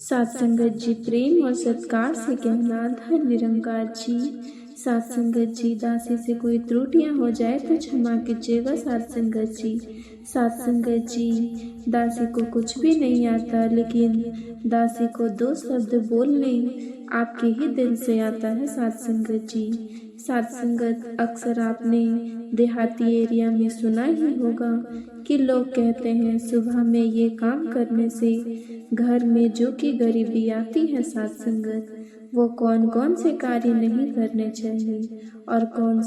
सात संगत जी प्रेम और सत्कार से कहना, धन निरंकार जी। सात संगत जी दासी से कोई त्रुटियां हो जाए तो क्षमा कीजिएगा सात संगत जी। सात संगत जी दासी को कुछ भी नहीं आता, लेकिन दासी को दो शब्द बोलने आपके ही दिल से आता है सात संगत जी। सात संगत अक्सर आपने देहाती एरिया में सुना ही होगा कि लोग कहते हैं सुबह में ये काम करने से घर में जो कि गरीबी आती है सात संगत, वो कौन कौन से कार्य नहीं करने चाहिए और कौन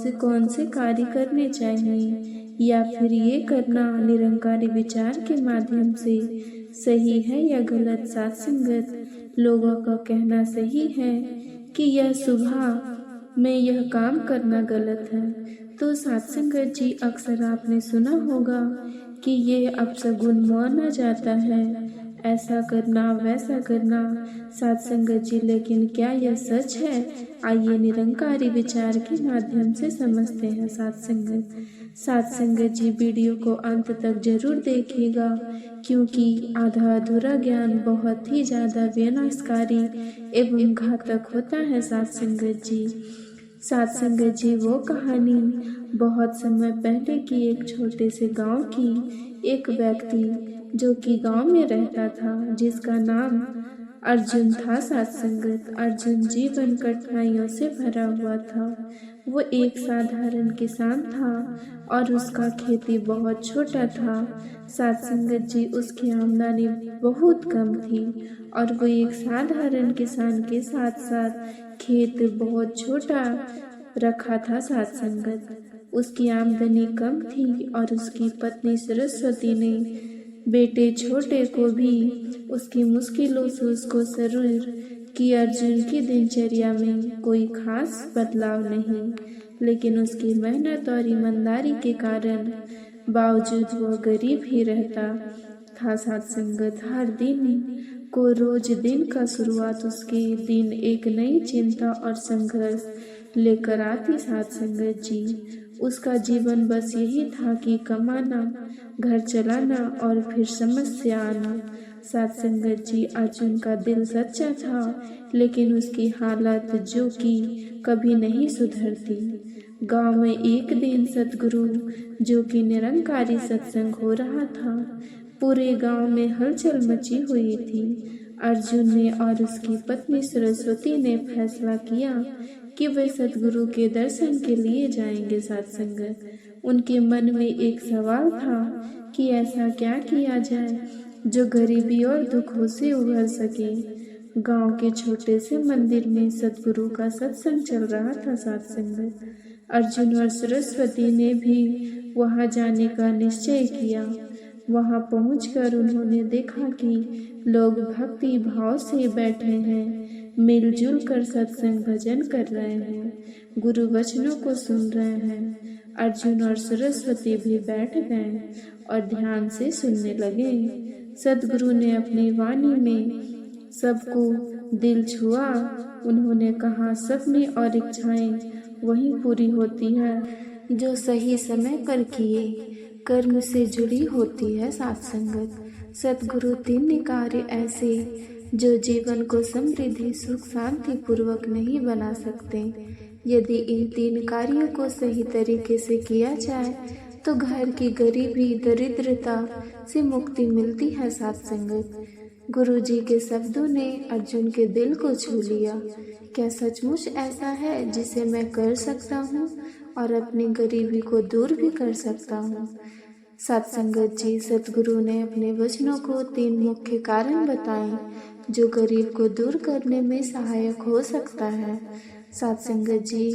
से कार्य करने चाहिए, या फिर ये करना निरंकारी विचार के माध्यम से सही है या गलत। सात संगत लोगों का कहना सही है कि यह सुबह में यह काम करना गलत है, तो सात संगत जी अक्सर आपने सुना होगा कि ये अपशगुन माना जाता है, ऐसा करना वैसा करना। सात संगत जी लेकिन क्या यह सच है? आइए निरंकारी विचार के माध्यम से समझते हैं सात संगत। सात संगत जी वीडियो को अंत तक जरूर देखिएगा, क्योंकि आधा अधूरा ज्ञान बहुत ही ज़्यादा विनाशकारी एवं घातक होता है सात संगत जी। सात संगत जी वो कहानी बहुत समय पहले की एक छोटे से गांव की। एक व्यक्ति जो कि गांव में रहता था, जिसका नाम अर्जुन था सात संगत। अर्जुन जीवन कठिनाइयों से भरा हुआ था। वो एक साधारण किसान था और उसका खेती बहुत छोटा था। सात संगत जी उसकी आमदनी बहुत कम थी और वो एक साधारण किसान के साथ साथ खेत बहुत छोटा रखा था सात संगत। उसकी आमदनी कम थी और उसकी पत्नी सरस्वती ने बेटे छोटे को भी उसकी मुश्किलों से उसको जरूर कि अर्जुन की दिनचर्या में कोई खास बदलाव नहीं, लेकिन उसकी मेहनत और ईमानदारी के कारण बावजूद वह गरीब ही रहता था सात संगत। हर दिन को रोज दिन का शुरुआत उसके दिन एक नई चिंता और संघर्ष लेकर आती सात संगत जी। उसका जीवन बस यही था कि कमाना, घर चलाना और फिर समस्या आना। सात संगत जी अर्जुन का दिल सच्चा था, लेकिन उसकी हालत जो कि कभी नहीं सुधरती। गांव में एक दिन सतगुरु जो कि निरंकारी सत्संग हो रहा था। पूरे गांव में हलचल मची हुई थी। अर्जुन ने और उसकी पत्नी सरस्वती ने फैसला किया कि वे सतगुरु के दर्शन के लिए जाएंगे सात संगत। उनके मन में एक सवाल था कि ऐसा क्या किया जाए जो गरीबी और दुखों से उभर सके। गांव के छोटे से मंदिर में सतगुरु का सत्संग चल रहा था सात संगत। अर्जुन और सरस्वती ने भी वहां जाने का निश्चय किया। वहां पहुंचकर उन्होंने देखा कि लोग भक्ति भाव से बैठे हैं, मिलजुल कर सत्संग भजन कर रहे हैं, गुरु वचनों को सुन रहे हैं। अर्जुन और सरस्वती भी बैठ गए और ध्यान से सुनने लगे। सतगुरु ने अपनी वाणी में सबको दिल छुआ। उन्होंने कहा, सपने और इच्छाएं वही पूरी होती है जो सही समय पर किए कर्म से जुड़ी होती है सात संगत। सतगुरु तीन कार्य ऐसे जो जीवन को समृद्धि सुख शांति पूर्वक नहीं बना सकते। यदि इन तीन कार्यों को सही तरीके से किया जाए तो घर की गरीबी दरिद्रता से मुक्ति मिलती है सात संगत। गुरु जी के शब्दों ने अर्जुन के दिल को छू लिया। क्या सचमुच ऐसा है जिसे मैं कर सकता हूँ और अपनी गरीबी को दूर भी कर सकता हूँ? सात संगत जी सतगुरु ने अपने वचनों को तीन मुख्य कारण बताए जो गरीब को दूर करने में सहायक हो सकता है। सात संगत जी,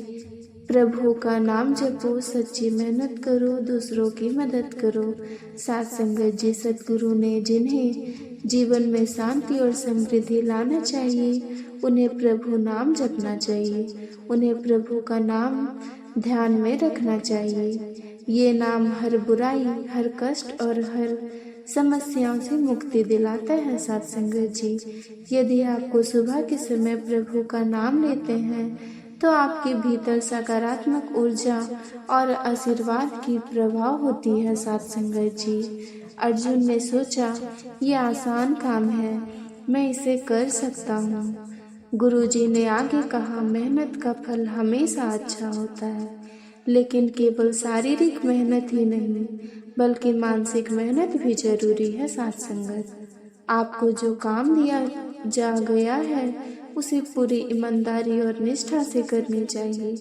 प्रभु का नाम जपो, सच्ची मेहनत करो, दूसरों की मदद करो। सात संगत जी सतगुरु ने जिन्हें जीवन में शांति और समृद्धि लाना चाहिए, उन्हें प्रभु नाम जपना चाहिए, उन्हें प्रभु का नाम ध्यान में रखना चाहिए। ये नाम हर बुराई, हर कष्ट और हर समस्याओं से मुक्ति दिलाता है सात संगत जी। यदि आपको सुबह के समय प्रभु का नाम लेते हैं तो आपके भीतर सकारात्मक ऊर्जा और आशीर्वाद की प्रभाव होती है सात संगत जी। अर्जुन ने सोचा, ये आसान काम है, मैं इसे कर सकता हूँ। गुरुजी ने आगे कहा, मेहनत का फल हमेशा अच्छा होता है, लेकिन केवल शारीरिक मेहनत ही नहीं बल्कि मानसिक मेहनत भी जरूरी है। साथ संगत, आपको जो काम दिया जा गया है उसे पूरी ईमानदारी और निष्ठा से करनी चाहिए।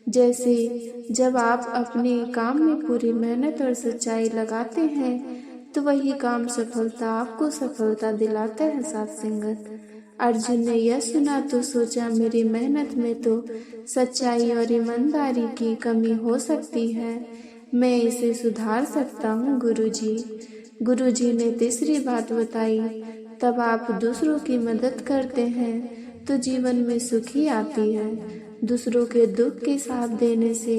जैसे जब आप अपने काम में पूरी मेहनत और सच्चाई लगाते हैं तो वही काम सफलता आपको सफलता दिलाता है। साथ संगत, अर्जुन ने यह सुना तो सोचा, मेरी मेहनत में तो सच्चाई और ईमानदारी की कमी हो सकती है, मैं इसे सुधार सकता हूँ। गुरुजी ने तीसरी बात बताई, तब आप दूसरों की मदद करते हैं तो जीवन में सुखी आती है। दूसरों के दुख के साथ देने से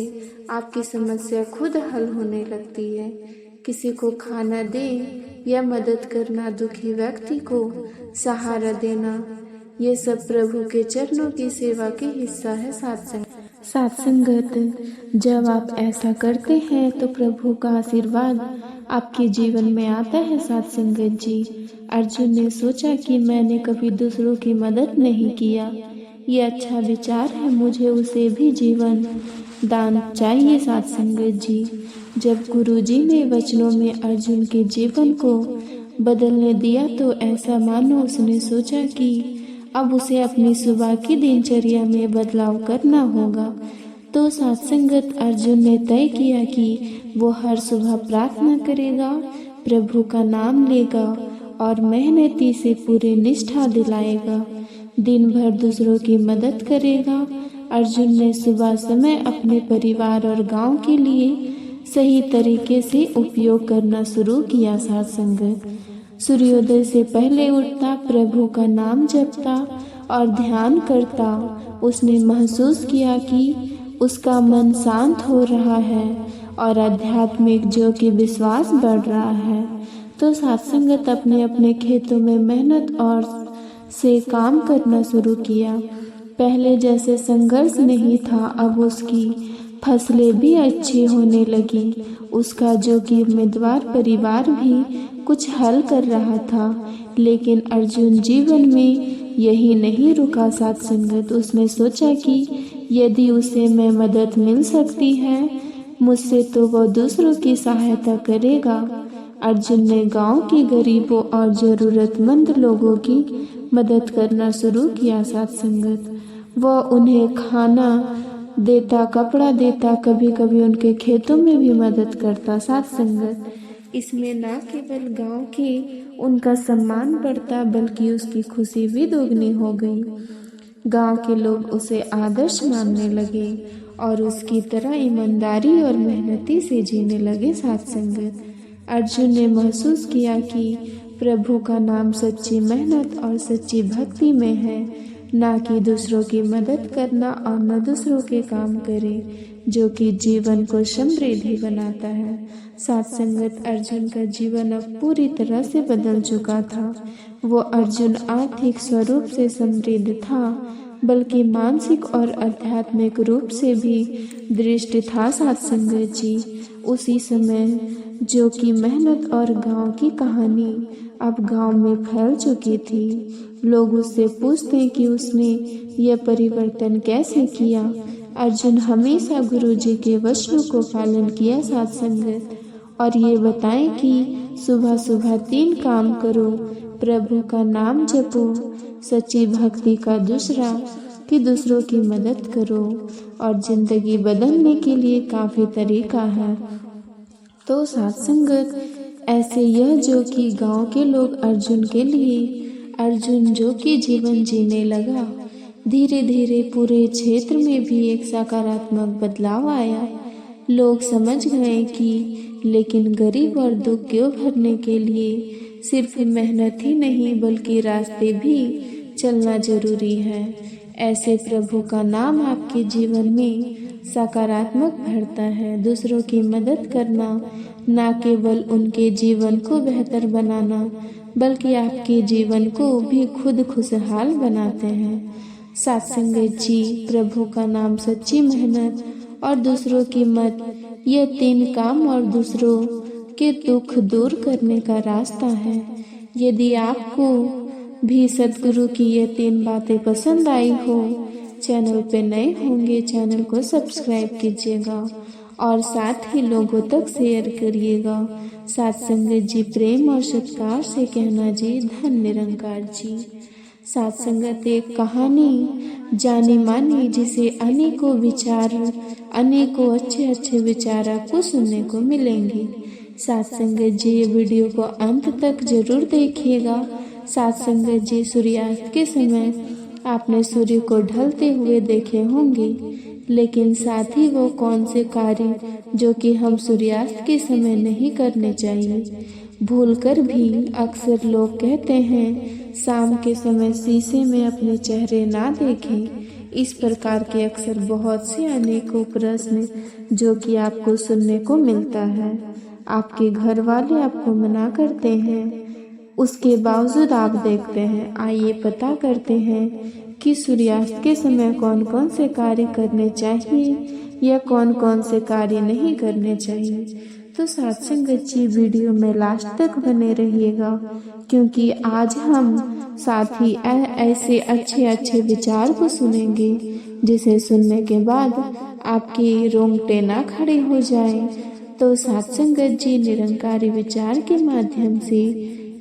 आपकी समस्या खुद हल होने लगती है। किसी को खाना दें या मदद करना, दुखी व्यक्ति को सहारा देना, ये सब प्रभु के चरणों की सेवा के हिस्सा है। साथ संगत, जब आप ऐसा करते हैं तो प्रभु का आशीर्वाद आपके जीवन में आता है। साथ संगत जी, अर्जुन ने सोचा कि मैंने कभी दूसरों की मदद नहीं किया, ये अच्छा विचार है, मुझे उसे भी जीवन दान चाहिए। साथ संगत जी, जब गुरुजी ने वचनों में अर्जुन के जीवन को बदलने दिया तो ऐसा मानो उसने सोचा कि अब उसे अपनी सुबह की दिनचर्या में बदलाव करना होगा। तो साथ संगत, अर्जुन ने तय किया कि वो हर सुबह प्रार्थना करेगा, प्रभु का नाम लेगा और मेहनती से पूरी निष्ठा दिलाएगा, दिन भर दूसरों की मदद करेगा। अर्जुन ने सुबह समय अपने परिवार और गांव के लिए सही तरीके से उपयोग करना शुरू किया। साथ संगत, सूर्योदय से पहले उठता, प्रभु का नाम जपता और ध्यान करता। उसने महसूस किया कि उसका मन शांत हो रहा है और आध्यात्मिक जो कि विश्वास बढ़ रहा है। तो साथ संगत, अपने अपने खेतों में मेहनत और से काम करना शुरू किया। पहले जैसे संघर्ष नहीं था, अब उसकी फसलें भी अच्छी होने लगी। उसका जो कि उम्मीदवार परिवार भी कुछ हल कर रहा था। लेकिन अर्जुन जीवन में यही नहीं रुका। साथ संगत, उसने सोचा कि यदि उसे मैं मदद मिल सकती है मुझसे तो वह दूसरों की सहायता करेगा। अर्जुन ने गांव के गरीबों और जरूरतमंद लोगों की मदद करना शुरू किया। साथ संगत, वह उन्हें खाना देता, कपड़ा देता, कभी कभी उनके खेतों में भी मदद करता। साथ संगत, इसमें न केवल गांव के उनका सम्मान बढ़ता बल्कि उसकी खुशी भी दोगुनी हो गई। गांव के लोग उसे आदर्श मानने लगे और उसकी तरह ईमानदारी और मेहनती से जीने लगे। साथ संगत, अर्जुन ने महसूस किया कि प्रभु का नाम सच्ची मेहनत और सच्ची भक्ति में है, ना कि दूसरों की मदद करना और न दूसरों के काम करे, जो कि जीवन को समृद्धि बनाता है। साथ संगत, अर्जुन का जीवन अब पूरी तरह से बदल चुका था। वो अर्जुन आर्थिक स्वरूप से समृद्ध था बल्कि मानसिक और आध्यात्मिक रूप से भी दृष्टि था। साथ संगत जी, उसी समय जो कि मेहनत और गांव की कहानी अब गांव में फैल चुकी थी। लोग उससे पूछते कि उसने यह परिवर्तन कैसे किया। अर्जुन हमेशा गुरुजी के वचनों को पालन किया। साथ संगत, और ये बताएं कि सुबह सुबह 3 काम करो, प्रभु का नाम जपो, सच्ची भक्ति का दूसरा कि दूसरों की मदद करो, और जिंदगी बदलने के लिए काफ़ी तरीका है। तो साथ संगत, ऐसे यह जो कि गांव के लोग अर्जुन के लिए, अर्जुन जो कि जीवन जीने लगा, धीरे धीरे पूरे क्षेत्र में भी एक सकारात्मक बदलाव आया। लोग समझ गए कि लेकिन गरीब और दुख क्यों भरने के लिए सिर्फ मेहनत ही नहीं बल्कि रास्ते भी चलना जरूरी है। ऐसे प्रभु का नाम आपके जीवन में सकारात्मक भरता है। दूसरों की मदद करना न केवल उनके जीवन को बेहतर बनाना बल्कि आपके जीवन को भी खुद खुशहाल बनाते हैं। साथ संगत जी, प्रभु का नाम, सच्ची मेहनत और दूसरों की मदद, ये 3 काम और दूसरों के दुख दूर करने का रास्ता है। यदि आपको भी सद्गुरु की ये 3 बातें पसंद आई हो, चैनल पे नए होंगे चैनल को सब्सक्राइब कीजिएगा और साथ ही लोगों तक शेयर करिएगा। साथ संगत जी प्रेम और सत्कार से कहना जी धन निरंकार जी। साथ संगत एक कहानी जानी मानी जिसे अनेकों विचार अनेकों अच्छे अच्छे विचार आपको सुनने को मिलेंगे। साथ संगत जी ये वीडियो को अंत तक जरूर देखिएगा। साथ संगत जी सूर्यास्त के समय आपने सूर्य को ढलते हुए देखे होंगे, लेकिन साथ ही वो कौन से कार्य जो कि हम सूर्यास्त के समय नहीं करने चाहिए। भूलकर भी अक्सर लोग कहते हैं शाम के समय शीशे में अपने चेहरे ना देखें। इस प्रकार के अक्सर बहुत से अनेकों प्रश्न जो कि आपको सुनने को मिलता है। आपके घर वाले आपको मना करते हैं, उसके बावजूद आप देखते हैं। आइए पता करते हैं कि सूर्यास्त के समय कौन कौन से कार्य करने चाहिए या कौन कौन से कार्य नहीं करने चाहिए। तो साथ संगत जी वीडियो में लास्ट तक बने रहिएगा, क्योंकि आज हम साथ ही ऐसे अच्छे अच्छे विचार को सुनेंगे जिसे सुनने के बाद आपके रोंगटे ना खड़े हो जाए। तो साथ संगत जी निरंकारी विचार के माध्यम से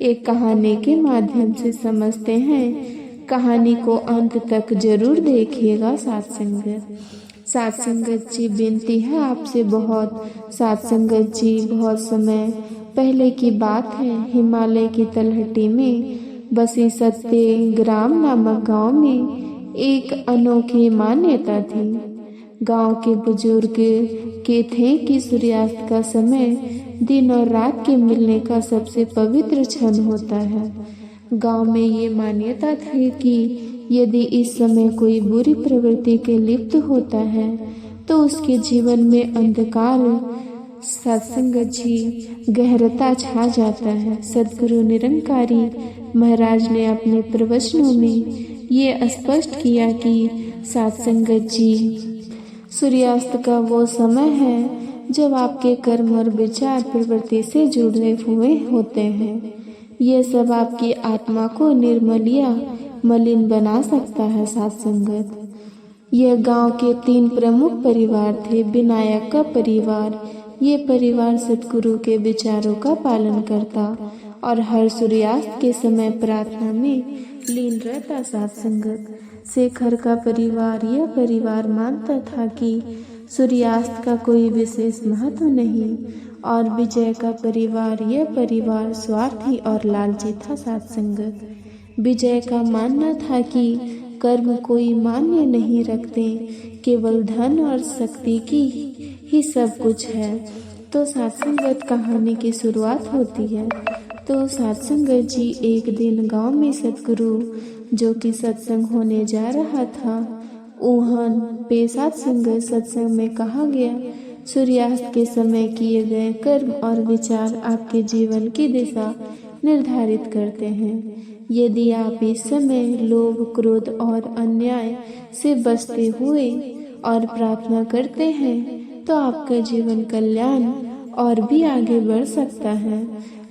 एक कहानी के माध्यम से समझते हैं। कहानी को अंत तक जरूर देखिएगा। साथ संगत जी विनती है आपसे बहुत। साथ संगत जी बहुत समय पहले की बात है, हिमालय की तलहटी में बसी सत्यग्राम नामक गांव में एक अनोखी मान्यता थी। गांव के बुजुर्ग के थे कि सूर्यास्त का समय दिन और रात के मिलने का सबसे पवित्र क्षण होता है। गांव में ये मान्यता थी कि यदि इस समय कोई बुरी प्रवृत्ति के लिप्त होता है तो उसके जीवन में अंधकार सत्संगत जी गहरता छा जाता है। सद्गुरु निरंकारी महाराज ने अपने प्रवचनों में ये स्पष्ट किया कि सत्संगत जी सूर्यास्त का वो समय है जब आपके कर्म और विचार प्रवृत्ति से जुड़े हुए होते हैं। ये सब आपकी आत्मा को निर्मल या मलिन बना सकता है। साथ संगत यह गांव के 3 प्रमुख परिवार थे। विनायक का परिवार, ये परिवार सद्गुरु के विचारों का पालन करता और हर सूर्यास्त के समय प्रार्थना में लीन रहता। साथ संगत शेखर का परिवार, यह परिवार मानता था कि सूर्यास्त का कोई विशेष महत्व नहीं। और विजय का परिवार, यह परिवार स्वार्थी और लालची था। साथ संगत विजय का मानना था कि कर्म कोई मान्य नहीं रखते, केवल धन और शक्ति की ही सब कुछ है। तो साथ संगत कहानी की शुरुआत होती है। तो साथ संगत जी एक दिन गांव में सद्गुरु जो कि सत्संग होने जा रहा था, वहाँ पे साथ संगत सत्संग में कहा गया सूर्यास्त के समय किए गए कर्म और विचार आपके जीवन की दिशा निर्धारित करते हैं। यदि आप इस समय लोभ, क्रोध और अन्याय से बचते हुए और प्रार्थना करते हैं तो आपका जीवन कल्याण और भी आगे बढ़ सकता है।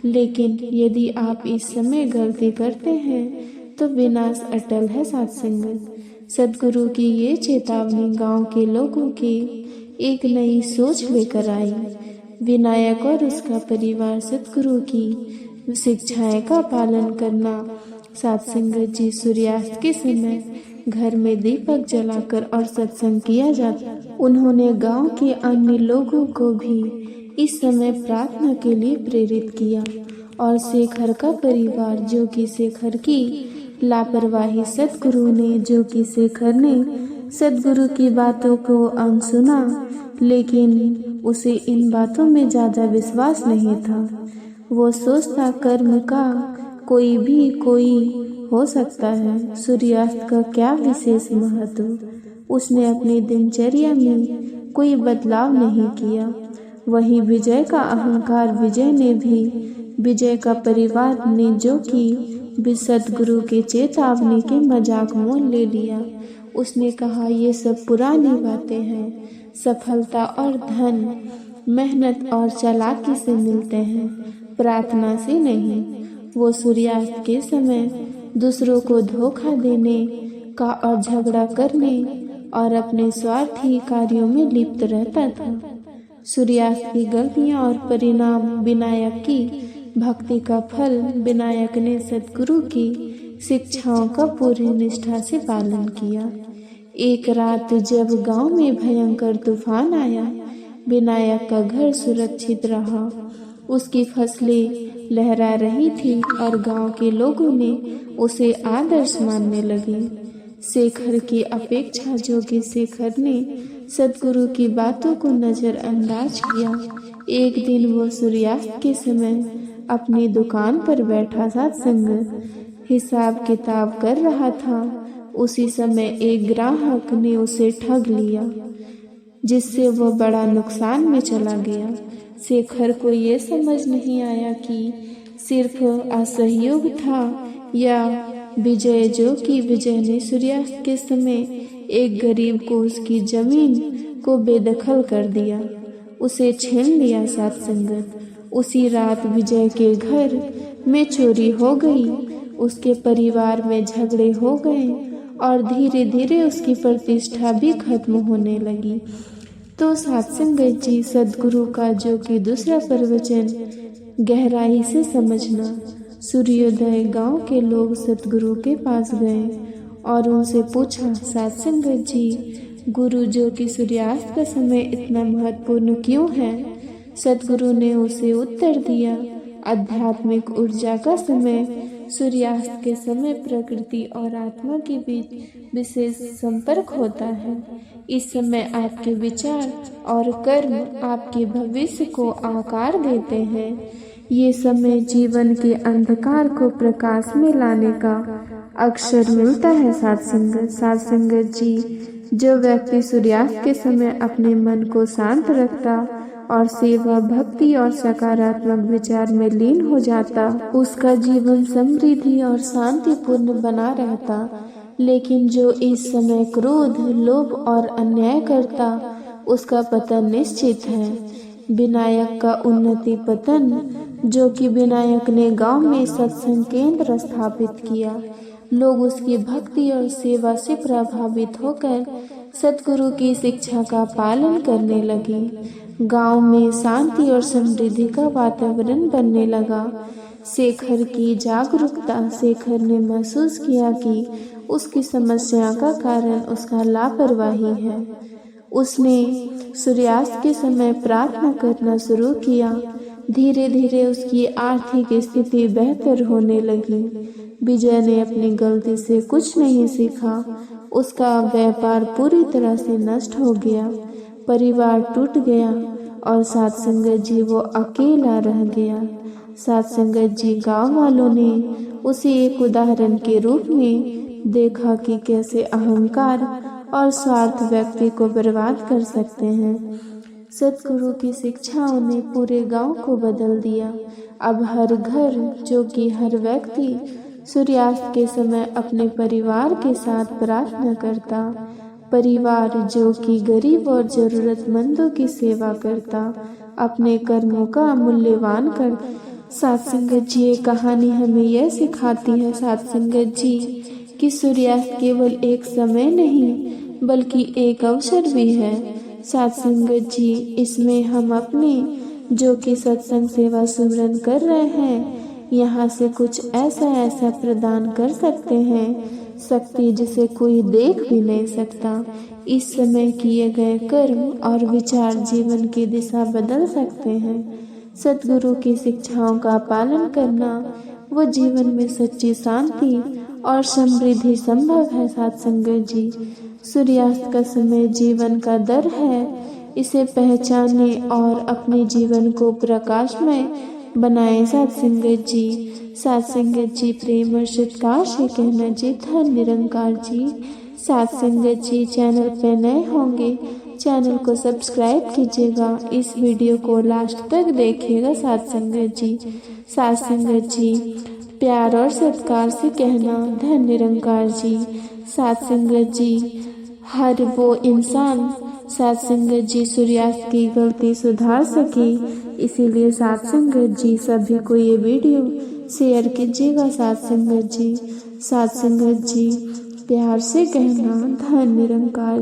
लेकिन यदि आप इस समय गलती करते हैं तो विनाश अटल है। साथ संगत सद्गुरु की ये चेतावनी गांव के लोगों की एक नई सोच लेकर आई। विनायक और उसका परिवार सद्गुरु की शिक्षाएं का पालन करना। साथ संगत जी सूर्यास्त के समय घर में दीपक जलाकर और सत्संग किया जाता। उन्होंने गांव के अन्य लोगों को भी इस समय प्रार्थना के लिए प्रेरित किया। और शेखर का परिवार, जो कि शेखर की लापरवाही सद्गुरु ने जो कि शेखर ने सद्गुरु की बातों को अनसुना, लेकिन उसे इन बातों में ज़्यादा विश्वास नहीं था। वो सोचता कर्म का कोई हो सकता है, सूर्यास्त का क्या विशेष महत्व। उसने अपनी दिनचर्या में कोई बदलाव नहीं किया। वहीं विजय का अहंकार, विजय का परिवार ने जो कि सद्गुरु के चेतावनी के मजाक मोल ले लिया। उसने कहा ये सब पुरानी बातें हैं, सफलता और धन मेहनत और चालाकी से मिलते हैं, प्रार्थना से नहीं। वो सूर्यास्त के समय दूसरों को धोखा देने का और झगड़ा करने और अपने स्वार्थी कार्यों में लिप्त रहता था। सूर्यास्त की गलतियां और परिणाम विनायक की भक्ति का फल। विनायक ने सद्गुरु की शिक्षाओं का पूरी निष्ठा से पालन किया। एक रात जब गांव में भयंकर तूफान आया, विनायक का घर सुरक्षित रहा। उसकी फसलें लहरा रही थी और गांव के लोगों ने उसे आदर्श मानने लगे। शेखर की अपेक्षा जो कि शेखर ने सद्गुरु की बातों को नजरअंदाज किया। एक दिन वो सूर्यास्त के समय अपनी दुकान पर बैठा सत्संग हिसाब किताब कर रहा था। उसी समय एक ग्राहक ने उसे ठग लिया, जिससे वो बड़ा नुकसान में चला गया। शेखर को ये समझ नहीं आया कि सिर्फ असहयोग था या विजय, जो कि विजय ने सूर्यास्त के समय एक गरीब को उसकी जमीन को बेदखल कर दिया, उसे छीन लिया। सत्संगत उसी रात विजय के घर में चोरी हो गई, उसके परिवार में झगड़े हो गए और धीरे धीरे उसकी प्रतिष्ठा भी खत्म होने लगी। तो सत्संगत जी, सद्गुरु का जो कि दूसरा प्रवचन गहराई से समझना। सूर्योदय गांव के लोग सद्गुरु के पास गए और उनसे पूछा, सत्संगत जी, गुरु जो कि सूर्यास्त का समय इतना महत्वपूर्ण क्यों है? सद्गुरु ने उसे उत्तर दिया, आध्यात्मिक ऊर्जा का समय सूर्यास्त के समय प्रकृति और आत्मा के बीच विशेष संपर्क होता है। इस समय आपके विचार और कर्म आपके भविष्य को आकार देते हैं। ये समय जीवन के अंधकार को प्रकाश में लाने का अवसर मिलता है। सत्संगत जी, जो व्यक्ति सूर्यास्त के समय अपने मन को शांत रखता और सेवा, भक्ति और सकारात्मक विचार में लीन हो जाता, उसका जीवन समृद्धि और शांतिपूर्ण बना रहता। लेकिन जो इस समय क्रोध, लोभ और अन्याय करता, उसका पतन निश्चित है। विनायक का उन्नति पतन, जो कि विनायक ने गांव में सत्संग केंद्र स्थापित किया। लोग उसकी भक्ति और सेवा से प्रभावित होकर सद्गुरु की शिक्षा का पालन करने लगे। गांव में शांति और समृद्धि का वातावरण बनने लगा। शेखर की जागरूकता। शेखर ने महसूस किया कि उसकी समस्या का कारण उसका लापरवाही है। उसने सूर्यास्त के समय प्रार्थना करना शुरू किया। धीरे धीरे उसकी आर्थिक स्थिति बेहतर होने लगी। विजय ने अपनी गलती से कुछ नहीं सीखा। उसका व्यापार पूरी तरह से नष्ट हो गया, परिवार टूट गया और सत्संगत जी वो अकेला रह गया। सत्संगत जी, गांव वालों ने उसे एक उदाहरण के रूप में देखा कि कैसे अहंकार और स्वार्थ व्यक्ति को बर्बाद कर सकते हैं। सद्गुरु की शिक्षाओं ने पूरे गांव को बदल दिया। अब हर घर, जो कि हर व्यक्ति सूर्यास्त के समय अपने परिवार के साथ प्रार्थना करता। परिवार जो कि गरीब और जरूरतमंदों की सेवा करता, अपने कर्मों का मूल्यवान कर। सत्संगत जी, ये कहानी हमें यह सिखाती है सत्संगत जी कि सूर्यास्त केवल एक समय नहीं बल्कि एक अवसर भी है। सत्संगत जी, इसमें हम अपने जो कि सत्संग सेवा सुमरन कर रहे हैं, यहाँ से कुछ ऐसा प्रदान कर सकते हैं, शक्ति जिसे कोई देख भी नहीं सकता। इस समय किए गए कर्म और विचार जीवन की दिशा बदल सकते हैं। सद्गुरु की शिक्षाओं का पालन करना, वो जीवन में सच्ची शांति और समृद्धि संभव है। सत्संगत जी, सूर्यास्त का समय जीवन का दर है। इसे पहचाने और अपने जीवन को प्रकाशमय बनाए। सत्संगत जी, प्रेम और सत्कार से कहना जी, धन निरंकार जी। सत्संगत जी, चैनल पे नए होंगे, चैनल को सब्सक्राइब कीजिएगा। इस वीडियो को लास्ट तक देखिएगा। सत्संगत जी, प्यार और सत्कार से कहना धन निरंकार जी। सत्संगत जी, हर वो इंसान सत्संगत जी सूर्यास्त की गलती सुधार सके, इसीलिए सत्संगत जी सभी को ये वीडियो शेयर कीजिएगा। सत्संगत जी, साथ संगत जी प्यार से कहना धन निरंकार।